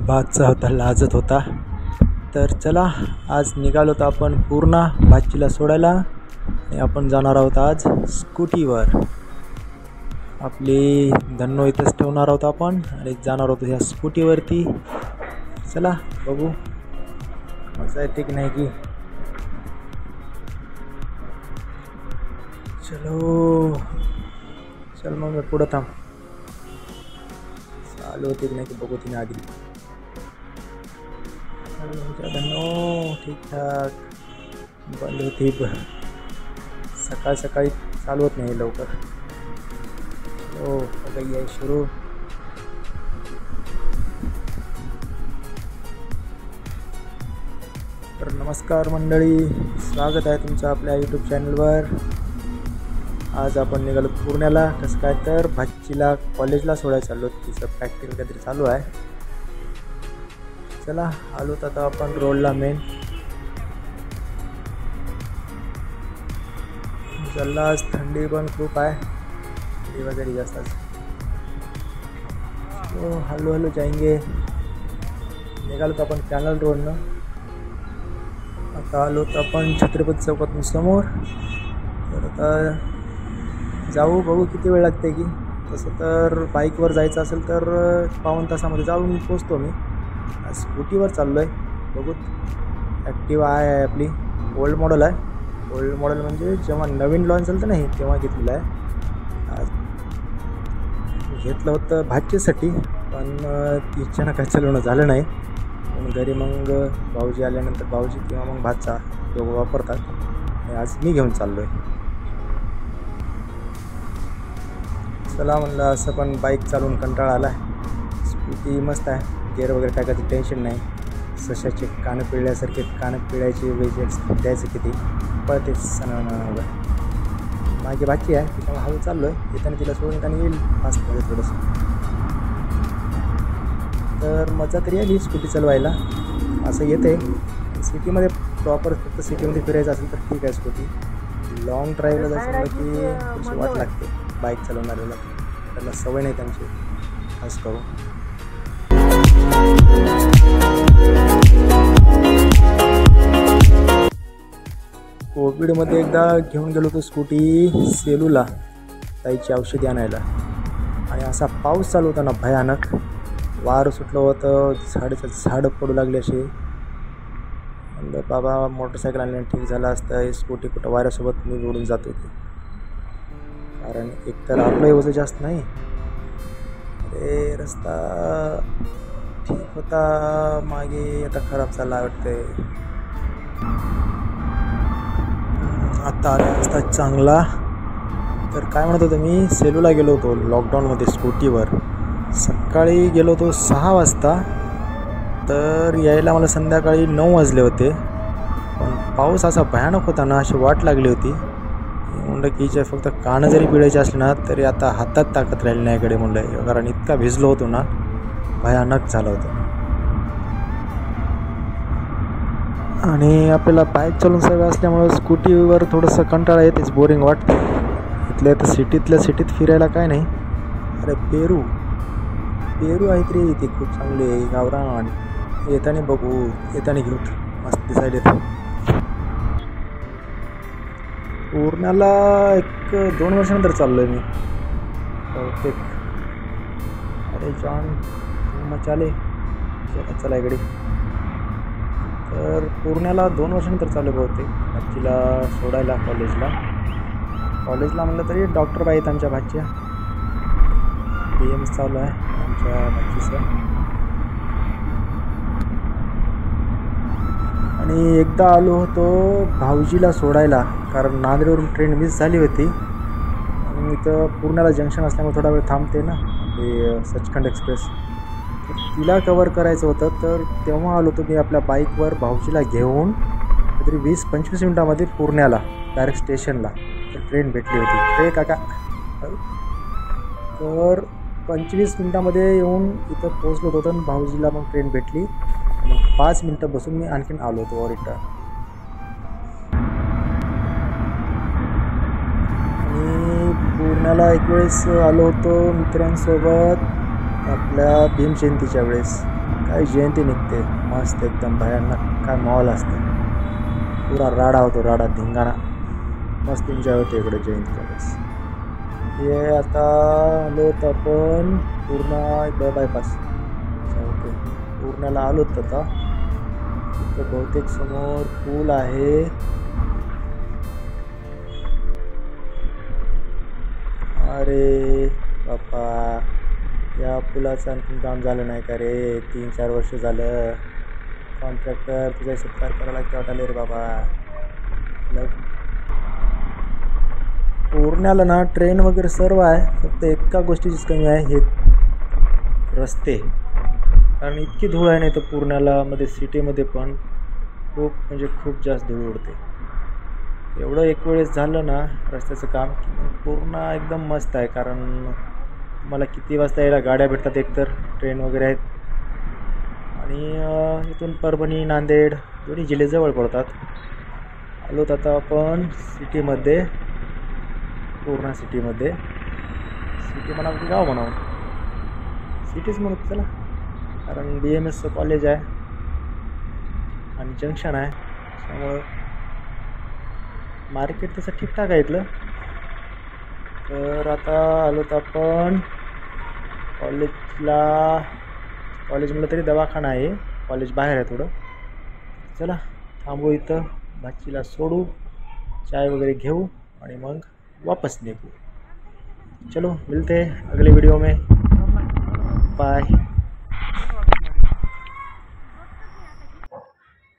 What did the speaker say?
भातचा होता, लाजत होता. तर चला, आज निघालो तर आपण पूर्ण भाचीला सोडायला आणि आपण जाणार आहोत आज स्कूटीवर. आपली धन्नो इथंच ठेवणार आहोत आपण आणि जाणार आहोत ह्या स्कूटीवरती. चला बघू मजा येते की नाही की. चलो चल मग मी पुढं थांब. चालू होते की नाही की बघू तिने आधी. धन्नो ठीकठाक. बंद होती सकाळ सकाळी चालू होत नाही लवकर. हो गई आहे सुरू. तर नमस्कार मंडळी, स्वागत आहे तुमचं आपल्या यूट्यूब चॅनलवर. आज आपण निघालो पुण्याला. कसं काय तर भाचीला कॉलेजला सोडायला चाललो. तिचं प्रॅक्टिकल काहीतरी चालू आहे. चला आलो तर आता आपण रोडला मेन चला. आज थंडी पण खूप आहे, थंडी वगैरे जास्त. तो हळू हळू जाएंगे. निघालो तर आपण कॅनल रोडनं. आता आलो तर आपण छत्रपती चौकातून समोर. तर आता जाऊ, बघू किती वेळ लागते की. तसं तर बाईकवर जायचं असेल तर पाऊण तासामध्ये जाऊन पोचतो मी. स्कूटीवर चाललो आहे. बघू. ॲक्टिवा आहे आपली, ओल्ड मॉडेल आहे. ओल्ड मॉडेल म्हणजे जेव्हा नवीन लॉन्च झालं तर नाही तेव्हा घेतलेलं आहे. घेतलं होतं भाचीसाठी, पण तिच्यानं काय चालवणं झालं नाही. पण घरी मग भाऊजी आल्यानंतर भाऊजी किंवा मग भाचा दोघं वापरतात. आणि आज मी घेऊन चाललो आहे. चला म्हणलं, असं पण बाईक चालवून कंटाळा आला आहे. स्कूटी मस्त आहे, गेअर वगैरे टाकायचं टेन्शन नाही. सशाचे कानं पिळल्यासारखे कानं पिळायचे वेजेस द्यायचे किती पळते सण. मागे भाची आहे त्याच्यामुळे हळू चाललो आहे. येताना तिला सोडून येताना येईल फास्टमध्ये थोडंसं. तर मजा तरी आली स्कूटी चालवायला, असं येते. सिटीमध्ये प्रॉपर फक्त सिटीमध्ये फिरायचं असेल तर ठीक आहे स्कूटी. लॉंग ड्राईव्हला जायचं म्हटलं की थोडीशी वाट लागते बाईक चालवणाऱ्याला. त्यांना सवय नाही त्यांची खास करून. कोविडमध्ये एकदा घेऊन गेलो होतो स्कूटी सेलूला ताईची औषधी आणायला. आणि असा पाऊस चालू होता ना भयानक. वारं सुटलं होतं, झाडं पडू लागले असे. म्हणलं बाबा मोटरसायकल आणल्याने ठीक झालं असतं. ही स्कूटी कुठं वाऱ्यासोबत मी उडून जात होती. कारण एकतर आपलंही वजन जास्त नाही. अरे रस्ता ठीक होता मागे, आता खराब चालला वाटते. आता आला रस्ता चांगला. तर काय म्हणत होतो मी, सेलूला गेलो होतो लॉकडाऊनमध्ये स्कूटीवर. सकाळी गेलो होतो 6 वाजता. तर यायला मला संध्याकाळी 9 वाजले होते. पण पाऊस असा भयानक होता ना, अशी वाट लागली होती. म्हणलं की जे फक्त कानं जरी पिळायचे असले ना तरी आता हातात ताकद राहिली नाही इकडे म्हणलं. कारण इतका भिजलो होतो ना, भयानक झालं होतं. आणि आपल्याला बाईक चालवून सवय असल्यामुळं स्कूटीवर थोडंसं कंटाळा येतेच, बोरिंग वाटते. इथल्या तर सिटीत फिरायला काय नाही. अरे पेरू आहेत रे इथे, खूप चांगले आहे गावरान. येताना बघू, येताना घेऊ, मस्त दिसायला येतं. पूर्णाला 1-2 वर्षानंतर चाललो आहे मी बहुतेक. अरे जॉन मचाले चला इकडे. तर पूर्ण्याला 2 वर्षानंतर चालू बहुतेक भाचीला सोडायला कॉलेजला म्हणलं तरी डॉक्टर बाई आहेत आमच्या भाच्या. BM चालू आहे आमच्या भाचीचं. आणि एकदा आलो होतो भाऊजीला सोडायला, कारण नांदेडवरून ट्रेन मिस झाली होती. आणि इथं पूर्ण्याला जंक्शन असल्यामुळे थोडा वेळ थांबते ना ते सचखंड एक्सप्रेस. तर तिला कवर करायचं होतं. तर तेव्हा आलो होतो मी आपल्या बाईकवर भाऊजीला घेऊन. काहीतरी 20-25 मिनटामध्ये पूर्ण्याला डायरेक्ट स्टेशनला तर ट्रेन भेटली होती. काका तर 25 मिनटामध्ये येऊन इथं पोचलो होतो. आणि भाऊजीला मग ट्रेन भेटली. मग 5 मिनटं बसून मी आणखीन आलो होतो रिटर्न. आणि पूर्ण्याला एक वेळेस आलो होतो मित्रांसोबत आपल्या भीमजयंतीच्या वेळेस. काय जयंती निघते मस्त एकदम भयानक, काय माहोल असते, पुरा राडा होतो, राडा धिंगाणा, मस्त एन्जॉय होते इकडे जयंतीच्या वेळेस. हे आता आलोत आपण पूर्णा बायपास. ओके, पूर्णाला आलोत आता. तर बहुतेक समोर पूल आहे. अरे बाप्पा, या पुलाचं आणखीन काम झालं नाही का रे? 3-4 वर्ष झालं. कॉन्ट्रॅक्टर तुझा सत्कार करायला लागते वाटाले रे बाबा. पूर्ण्याला ना ट्रेन वगैरे सर्व आहे, फक्त एका गोष्टीचीच कमी आहे, हे रस्ते. कारण इतकी धूळ आहे नाही तर पूर्ण्याला मध्ये सिटीमध्ये पण खूप म्हणजे खूप जास्त धूळ उडते. एवढं एक वेळेस झालं ना रस्त्याचं काम की पूर्ण एकदम मस्त आहे. कारण मला किती वाजता यायला गाड्या भेटतात, एकतर ट्रेन वगैरे आहेत, आणि इथून परभणी नांदेड दोन्ही जिल्हे जवळ पडतात. आलोत आता आपण सिटीमध्ये, पूर्णा सिटीमध्ये. सिटी म्हणावं की गाव म्हणावं, सिटीच म्हणत चला, कारण BMSचं कॉलेज आहे आणि जंक्शन आहे, त्यामुळं मार्केट तसं ठीकठाक आहे इथलं. तर आता आलोत आपण कॉलेजला. कॉलेज म्हटलं तरी दवाखाना आहे, कॉलेज बाहेर आहे थोडं. चला थांबू इथं, भाचीला सोडू, चाय वगैरे घेऊ आणि मग वापस निघू. चलो मिलते हैं अगले वीडियो में, बाय.